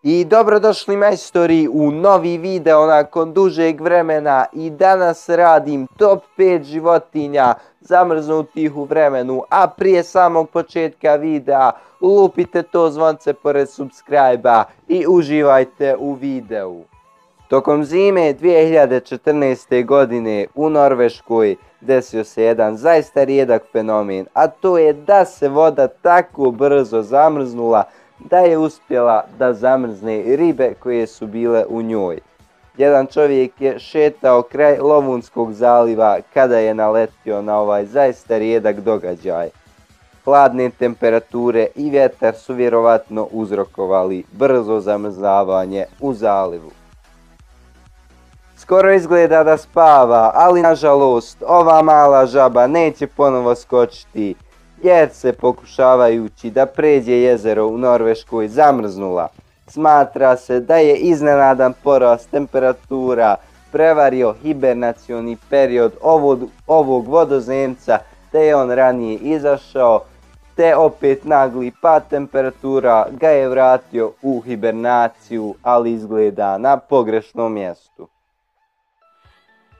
I dobrodošli majstori u novi video nakon dužeg vremena i danas radim top 5 životinja zamrznutih u vremenu, a prije samog početka videa lupite to zvonce pored subscribe-a i uživajte u videu. Tokom zime 2014. godine u Norveškoj desio se jedan zaista rijedak fenomen, a to je da se voda tako brzo zamrznula da je uspjela da zamrzne ribe koje su bile u njoj. Jedan čovjek je šetao kraj Lovunskog zaliva kada je naletio na ovaj zaista rijedak događaj. Hladne temperature i vjetar su vjerovatno uzrokovali brzo zamrzavanje u zalivu. Skoro izgleda da spava, ali nažalost ova mala žaba neće ponovo skočiti, jer se pokušavajući da pređe jezero u Norveškoj zamrznula. Smatra se da je iznenadan porast temperatura prevario hibernacioni period ovog vodozemca, te je on ranije izašao, te opet nagli pad temperatura ga je vratio u hibernaciju, ali izgleda na pogrešnom mjestu.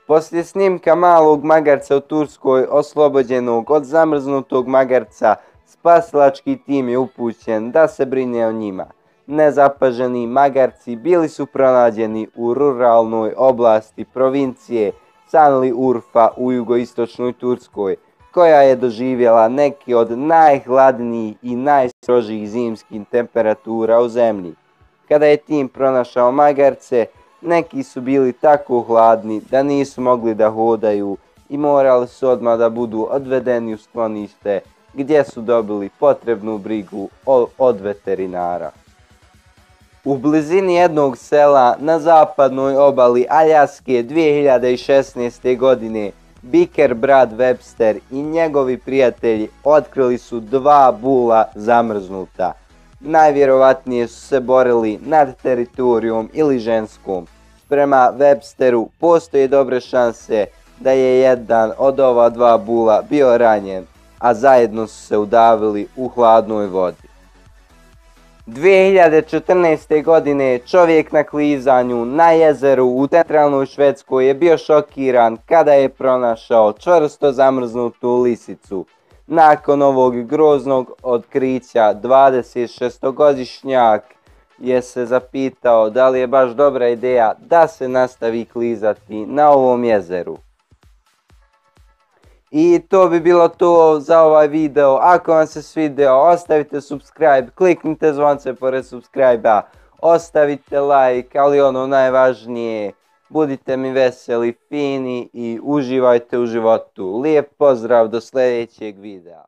Poslije snimka malog magarca u Turskoj oslobođenog od zamrznutog magarca, spasilački tim je upućen da se brine o njima. Nezapaženi magarci bili su pronađeni u ruralnoj oblasti provincije Sanliurfa u jugoistočnoj Turskoj, koja je doživjela neke od najhladnijih i najstrožih zimskih temperatura u zemlji. Kada je tim pronašao magarce, neki su bili tako hladni da nisu mogli da hodaju i morali su odmah da budu odvedeni u sklonište gdje su dobili potrebnu brigu od veterinara. U blizini jednog sela na zapadnoj obali Aljaske 2016. godine biker Brad Webster i njegovi prijatelji otkrili su 2 bula zamrznuta. Najvjerovatnije su se borili nad teritorijom ili ženskom. Prema Websteru postoje dobre šanse da je jedan od ova 2 bula bio ranjen, a zajedno su se udavili u hladnoj vodi. 2014. godine čovjek na klizanju na jezeru u centralnoj Švedskoj je bio šokiran kada je pronašao čvrsto zamrznutu lisicu. Nakon ovog groznog otkrića 26-godišnjak je se zapitao da li je baš dobra ideja da se nastavi klizati na ovom jezeru. I to bi bilo to za ovaj video. Ako vam se svidio, ostavite subscribe, kliknite zvonce pored subscribe-a, ostavite like, ali ono najvažnije, budite mi veseli, fini i uživajte u životu. Lijep pozdrav do sljedećeg videa.